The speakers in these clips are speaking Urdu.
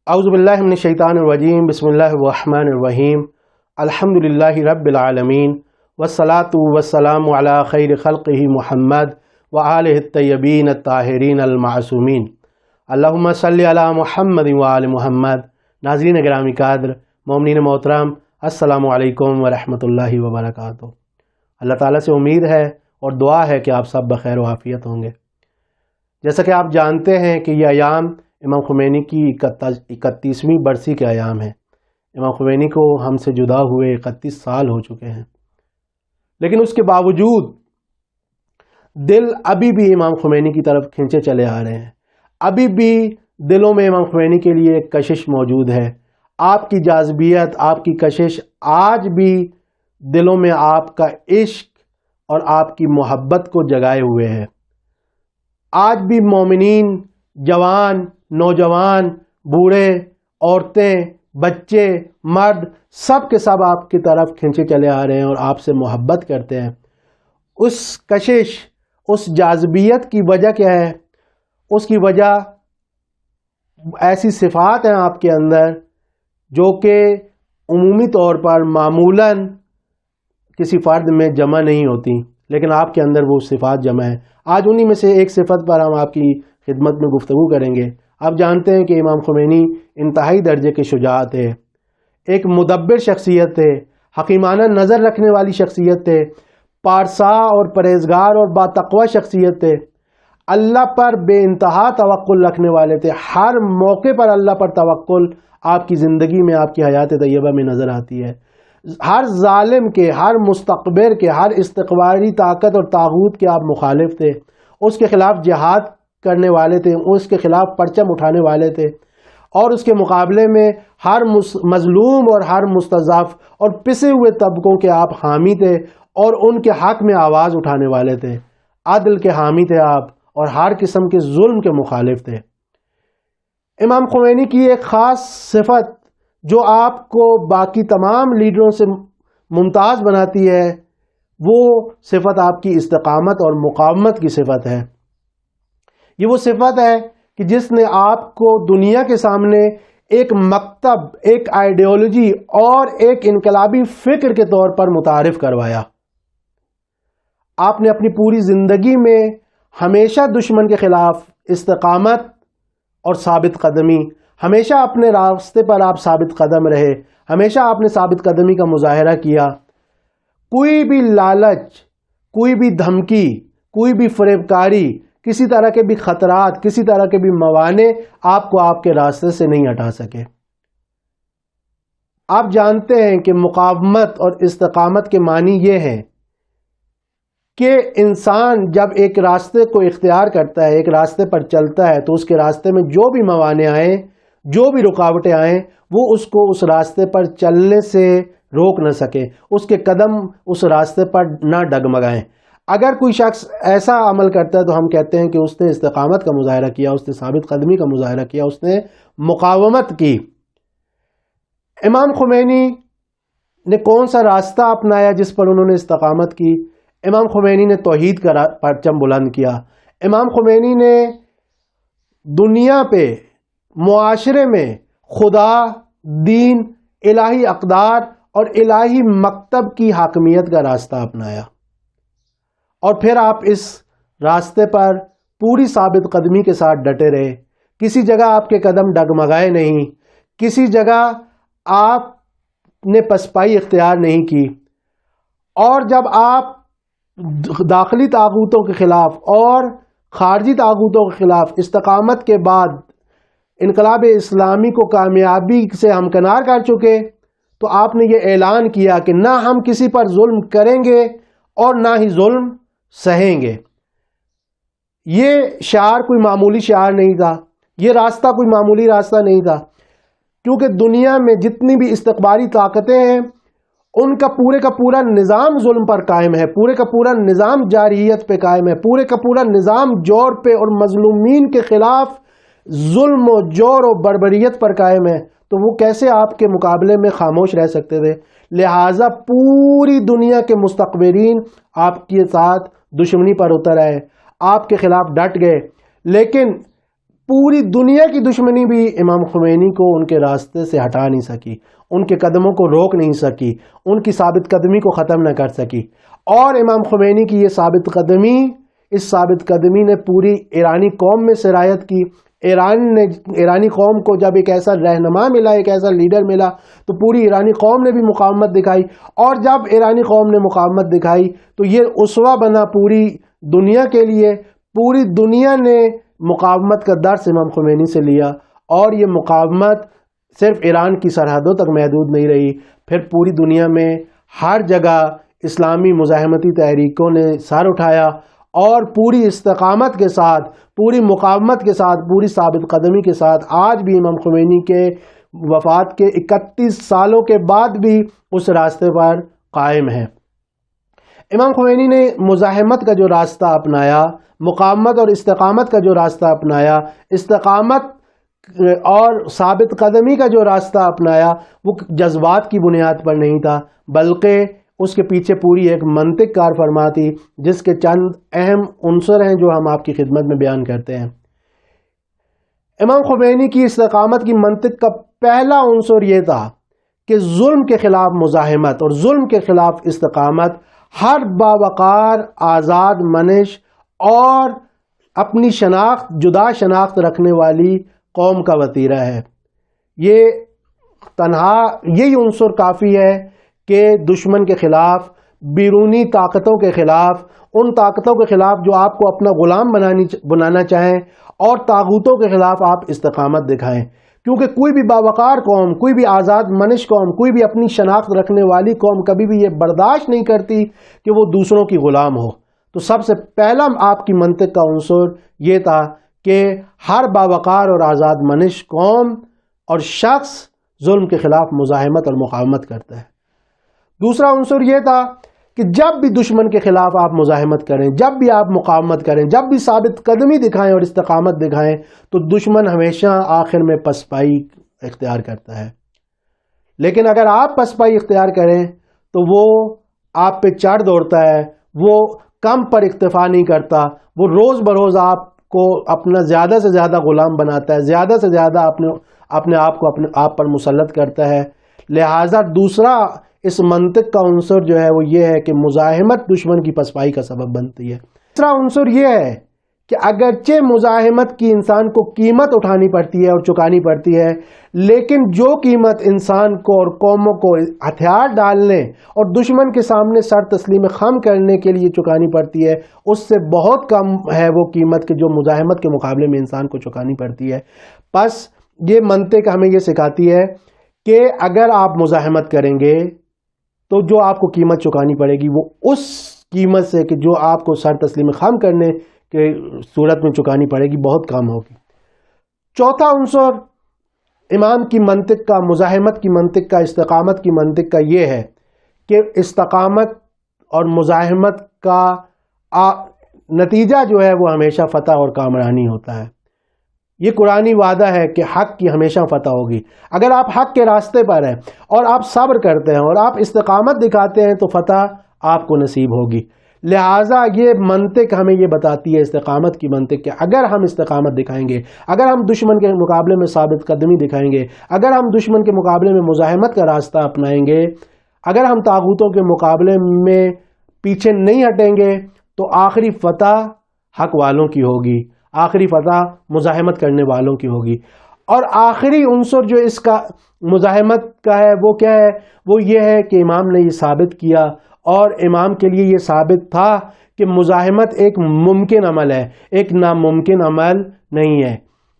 اعوذ باللہ من الشیطان الرجیم بسم اللہ الرحمن الرحیم الحمدللہ رب العالمین والصلاة والسلام علی خیر خلقہ محمد وآلہ الطیبین الطاہرین المعصومین اللہم صلی علی محمد وآل محمد۔ ناظرین گرامی قدر، مومنین محترم، السلام علیکم ورحمۃ اللہ وبرکاتہ۔ اللہ تعالیٰ سے امید ہے اور دعا ہے کہ آپ سب بخیر و عافیت ہوں گے۔ جیسا کہ آپ جانتے ہیں کہ یہ ایام امام خمینی کی 31ویں برسی کے ایام ہیں۔ امام خمینی کو ہم سے جدا ہوئے 31 سال ہو چکے ہیں، لیکن اس کے باوجود دل ابھی بھی امام خمینی کی طرف کھینچے چلے آ رہے ہیں۔ ابھی بھی دلوں میں امام خمینی کے لیے ایک کشش موجود ہے۔ آپ کی جاذبیت، آپ کی کشش آج بھی دلوں میں آپ کا عشق اور آپ کی محبت کو جگائے ہوئے ہے۔ آج بھی مومنین، جوان، نوجوان، بوڑھے، عورتیں، بچے، مرد، سب کے سب آپ کی طرف کھینچے چلے آ رہے ہیں اور آپ سے محبت کرتے ہیں۔ اس کشش، اس جاذبیت کی وجہ کیا ہے؟ اس کی وجہ ایسی صفات ہیں آپ کے اندر جو کہ عمومی طور پر معمولاً کسی فرد میں جمع نہیں ہوتی، لیکن آپ کے اندر وہ صفات جمع ہیں۔ آج انہی میں سے ایک صفت پر ہم آپ کی خدمت میں گفتگو کریں گے۔ آپ جانتے ہیں کہ امام خمینی انتہائی درجے کے شجاع تھے، ایک مدبر شخصیت تھے، حکیمانہ نظر رکھنے والی شخصیت تھے، پارسا اور پرہیزگار اور باتقوی شخصیت تھے، اللہ پر بے انتہا توکل رکھنے والے تھے۔ ہر موقع پر اللہ پر توکل آپ کی زندگی میں، آپ کی حیات طیبہ میں نظر آتی ہے۔ ہر ظالم کے، ہر مستقبر کے، ہر استقباری طاقت اور طاغوت کے آپ مخالف تھے، اس کے خلاف جہاد کرنے والے تھے، اس کے خلاف پرچم اٹھانے والے تھے، اور اس کے مقابلے میں ہر مظلوم اور ہر مستضعف اور پسے ہوئے طبقوں کے آپ حامی تھے اور ان کے حق میں آواز اٹھانے والے تھے۔ عدل کے حامی تھے آپ اور ہر قسم کے ظلم کے مخالف تھے۔ امام خمینی کی ایک خاص صفت جو آپ کو باقی تمام لیڈروں سے ممتاز بناتی ہے، وہ صفت آپ کی استقامت اور مقاومت کی صفت ہے۔ یہ وہ صفت ہے کہ جس نے آپ کو دنیا کے سامنے ایک مکتب، ایک آئیڈیالوجی اور ایک انقلابی فکر کے طور پر متعارف کروایا۔ آپ نے اپنی پوری زندگی میں ہمیشہ دشمن کے خلاف استقامت اور ثابت قدمی، ہمیشہ اپنے راستے پر آپ ثابت قدم رہے، ہمیشہ آپ نے ثابت قدمی کا مظاہرہ کیا۔ کوئی بھی لالچ، کوئی بھی دھمکی، کوئی بھی فریب کاری، کسی طرح کے بھی خطرات، کسی طرح کے بھی موانع آپ کو آپ کے راستے سے نہیں ہٹا سکے۔ آپ جانتے ہیں کہ مقاومت اور استقامت کے معنی یہ ہیں کہ انسان جب ایک راستے کو اختیار کرتا ہے، ایک راستے پر چلتا ہے، تو اس کے راستے میں جو بھی موانع آئیں، جو بھی رکاوٹیں آئیں، وہ اس کو اس راستے پر چلنے سے روک نہ سکے، اس کے قدم اس راستے پر نہ ڈگمگائیں۔ اگر کوئی شخص ایسا عمل کرتا ہے تو ہم کہتے ہیں کہ اس نے استقامت کا مظاہرہ کیا، اس نے ثابت قدمی کا مظاہرہ کیا، اس نے مقاومت کی۔ امام خمینی نے کون سا راستہ اپنایا جس پر انہوں نے استقامت کی؟ امام خمینی نے توحید کا پرچم بلند کیا۔ امام خمینی نے دنیا پہ، معاشرے میں خدا، دین، الہی اقدار اور الہی مکتب کی حاکمیت کا راستہ اپنایا، اور پھر آپ اس راستے پر پوری ثابت قدمی کے ساتھ ڈٹے رہے۔ کسی جگہ آپ کے قدم ڈگمگائے نہیں، کسی جگہ آپ نے پسپائی اختیار نہیں کی، اور جب آپ داخلی طاغوتوں کے خلاف اور خارجی طاغوتوں کے خلاف استقامت کے بعد انقلاب اسلامی کو کامیابی سے ہمکنار کر چکے، تو آپ نے یہ اعلان کیا کہ نہ ہم کسی پر ظلم کریں گے اور نہ ہی ظلم سہیں گے۔ یہ شعار کوئی معمولی شعار نہیں تھا، یہ راستہ کوئی معمولی راستہ نہیں تھا، کیونکہ دنیا میں جتنی بھی استقباری طاقتیں ہیں ان کا پورا نظام ظلم پر قائم ہے، پورے کا پورا نظام جارحیت پہ قائم ہے، پورے کا پورا نظام جور پہ اور مظلومین کے خلاف ظلم و جور و بربریت پر قائم ہے، تو وہ کیسے آپ کے مقابلے میں خاموش رہ سکتے تھے؟ لہٰذا پوری دنیا کے مستقبرین آپ کے ساتھ دشمنی پر اتر آئے، آپ کے خلاف ڈٹ گئے، لیکن پوری دنیا کی دشمنی بھی امام خمینی کو ان کے راستے سے ہٹا نہیں سکی، ان کے قدموں کو روک نہیں سکی، ان کی ثابت قدمی کو ختم نہ کر سکی۔ اور امام خمینی کی یہ ثابت قدمی، اس ثابت قدمی نے پوری ایرانی قوم میں سرایت کی۔ ایرانی قوم کو جب ایک ایسا رہنما ملا، ایک ایسا لیڈر ملا، تو پوری ایرانی قوم نے بھی مقاومت دکھائی، اور جب ایرانی قوم نے مقاومت دکھائی تو یہ اسوہ بنا پوری دنیا کے لیے۔ پوری دنیا نے مقاومت کا درس امام خمینی سے لیا، اور یہ مقاومت صرف ایران کی سرحدوں تک محدود نہیں رہی، پھر پوری دنیا میں ہر جگہ اسلامی مزاحمتی تحریکوں نے سر اٹھایا، اور پوری استقامت کے ساتھ، پوری مقاومت کے ساتھ، پوری ثابت قدمی کے ساتھ آج بھی امام خمینی کے وفات کے 31 سالوں کے بعد بھی اس راستے پر قائم ہے۔ امام خمینی نے مزاحمت کا جو راستہ اپنایا، مقاومت اور استقامت کا جو راستہ اپنایا، استقامت اور ثابت قدمی کا جو راستہ اپنایا، وہ جذبات کی بنیاد پر نہیں تھا، بلکہ اس کے پیچھے پوری ایک منطق کار فرما تھی، جس کے چند اہم عنصر ہیں جو ہم آپ کی خدمت میں بیان کرتے ہیں۔ امام خمینی کی استقامت کی منطق کا پہلا عنصر یہ تھا کہ ظلم کے خلاف مزاحمت اور ظلم کے خلاف استقامت ہر باوقار، آزاد منش اور اپنی شناخت، جدا شناخت رکھنے والی قوم کا وتیرہ ہے۔ یہ تنہا یہی عنصر کافی ہے کہ دشمن کے خلاف، بیرونی طاقتوں کے خلاف، ان طاقتوں کے خلاف جو آپ کو اپنا غلام بنانا چاہیں، اور طاغوتوں کے خلاف آپ استقامت دکھائیں، کیونکہ کوئی بھی باوقار قوم، کوئی بھی آزاد منش قوم، کوئی بھی اپنی شناخت رکھنے والی قوم کبھی بھی یہ برداشت نہیں کرتی کہ وہ دوسروں کی غلام ہو۔ تو سب سے پہلا آپ کی منطق کا عنصر یہ تھا کہ ہر باوقار اور آزاد منش قوم اور شخص ظلم کے خلاف مزاحمت اور مقاومت کرتا ہے۔ دوسرا عنصر یہ تھا کہ جب بھی دشمن کے خلاف آپ مزاحمت کریں، جب بھی آپ مقاومت کریں، جب بھی ثابت قدمی دکھائیں اور استقامت دکھائیں، تو دشمن ہمیشہ آخر میں پسپائی اختیار کرتا ہے۔ لیکن اگر آپ پسپائی اختیار کریں تو وہ آپ پہ چڑھ دوڑتا ہے، وہ کم پر اکتفا نہیں کرتا، وہ روز بروز آپ کو اپنا زیادہ سے زیادہ غلام بناتا ہے، زیادہ سے زیادہ اپنے آپ کو اپنے آپ پر مسلط کرتا ہے۔ لہٰذا دوسرا اس منطق کا عنصر جو ہے وہ یہ ہے کہ مزاحمت دشمن کی پسپائی کا سبب بنتی ہے۔ تیسرا عنصر یہ ہے کہ اگرچہ مزاحمت کی انسان کو قیمت اٹھانی پڑتی ہے اور چکانی پڑتی ہے، لیکن جو قیمت انسان کو اور قوموں کو ہتھیار ڈالنے اور دشمن کے سامنے سر تسلیم خم کرنے کے لیے چکانی پڑتی ہے، اس سے بہت کم ہے وہ قیمت کہ جو مزاحمت کے مقابلے میں انسان کو چکانی پڑتی ہے۔ پس یہ منطق ہمیں یہ سکھاتی ہے کہ اگر آپ مزاحمت کریں گے تو جو آپ کو قیمت چکانی پڑے گی وہ اس قیمت سے کہ جو آپ کو سر تسلیم خم کرنے کے صورت میں چکانی پڑے گی بہت کم ہوگی۔ چوتھا عنصر امام کی منطق کا، مزاحمت کی منطق کا، استقامت کی منطق کا یہ ہے کہ استقامت اور مزاحمت کا نتیجہ جو ہے وہ ہمیشہ فتح اور کامرانی ہوتا ہے۔ یہ قرآنی وعدہ ہے کہ حق کی ہمیشہ فتح ہوگی۔ اگر آپ حق کے راستے پر ہیں اور آپ صبر کرتے ہیں اور آپ استقامت دکھاتے ہیں تو فتح آپ کو نصیب ہوگی۔ لہٰذا یہ منطق ہمیں یہ بتاتی ہے، استقامت کی منطق، کہ اگر ہم استقامت دکھائیں گے، اگر ہم دشمن کے مقابلے میں ثابت قدمی دکھائیں گے، اگر ہم دشمن کے مقابلے میں مزاحمت کا راستہ اپنائیں گے، اگر ہم طاغوتوں کے مقابلے میں پیچھے نہیں ہٹیں گے، تو آخری فتح حق والوں کی ہوگی، آخری فتح مزاحمت کرنے والوں کی ہوگی۔ اور آخری عنصر جو اس کا مزاحمت کا ہے وہ کیا ہے؟ وہ یہ ہے کہ امام نے یہ ثابت کیا، اور امام کے لیے یہ ثابت تھا کہ مزاحمت ایک ممکن عمل ہے، ایک ناممکن عمل نہیں ہے۔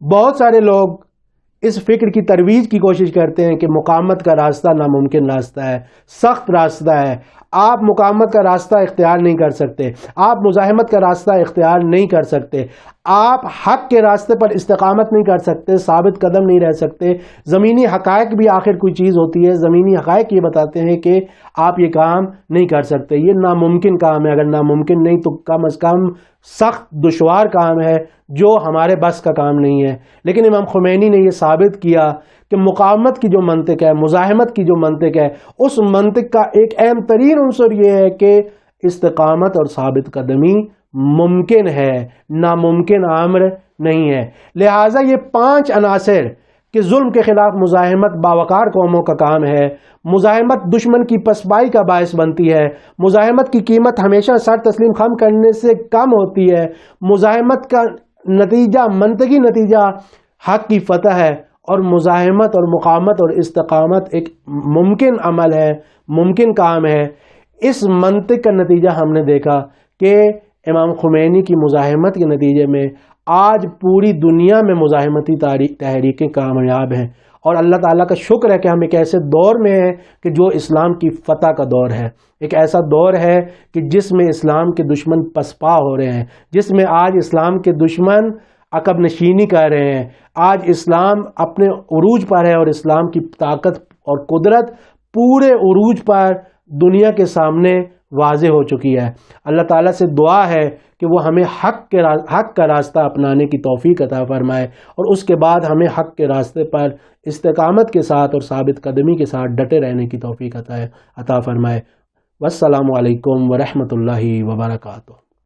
بہت سارے لوگ اس فکر کی ترویج کی کوشش کرتے ہیں کہ مقاومت کا راستہ ناممکن راستہ ہے، سخت راستہ ہے، آپ مقاومت کا راستہ اختیار نہیں کر سکتے، آپ مزاحمت کا راستہ اختیار نہیں کر سکتے، آپ حق کے راستے پر استقامت نہیں کر سکتے، ثابت قدم نہیں رہ سکتے۔ زمینی حقائق بھی آخر کوئی چیز ہوتی ہے، زمینی حقائق یہ بتاتے ہیں کہ آپ یہ کام نہیں کر سکتے، یہ ناممکن کام ہے، اگر ناممکن نہیں تو کم از کم سخت دشوار کام ہے جو ہمارے بس کا کام نہیں ہے۔ لیکن امام خمینی نے یہ ثابت کیا کہ مقاومت کی جو منطق ہے، مزاحمت کی جو منطق ہے، اس منطق کا ایک اہم ترین عنصر یہ ہے کہ استقامت اور ثابت قدمی ممکن ہے، ناممکن امر نہیں ہے۔ لہٰذا یہ 5 عناصر کہ ظلم کے خلاف مزاحمت باوقار قوموں کا کام ہے، مزاحمت دشمن کی پسپائی کا باعث بنتی ہے، مزاحمت کی قیمت ہمیشہ سر تسلیم خم کرنے سے کم ہوتی ہے، مزاحمت کا نتیجہ منطقی نتیجہ حق کی فتح ہے، اور مزاحمت اور مقاومت اور استقامت ایک ممکن عمل ہے، ممکن کام ہے۔ اس منطق کا نتیجہ ہم نے دیکھا کہ امام خمینی کی مزاحمت کے نتیجے میں آج پوری دنیا میں مزاحمتی تحریکیں کامیاب ہیں، اور اللہ تعالیٰ کا شکر ہے کہ ہم ایک ایسے دور میں ہیں کہ جو اسلام کی فتح کا دور ہے، ایک ایسا دور ہے کہ جس میں اسلام کے دشمن پسپا ہو رہے ہیں، جس میں آج اسلام کے دشمن عقب نشینی کر رہے ہیں۔ آج اسلام اپنے عروج پر ہے، اور اسلام کی طاقت اور قدرت پورے عروج پر دنیا کے سامنے واضح ہو چکی ہے۔ اللہ تعالیٰ سے دعا ہے کہ وہ ہمیں حق کا راستہ اپنانے کی توفیق عطا فرمائے، اور اس کے بعد ہمیں حق کے راستے پر استقامت کے ساتھ اور ثابت قدمی کے ساتھ ڈٹے رہنے کی توفیق عطا فرمائے۔ والسلام علیکم ورحمۃ اللہ وبرکاتہ۔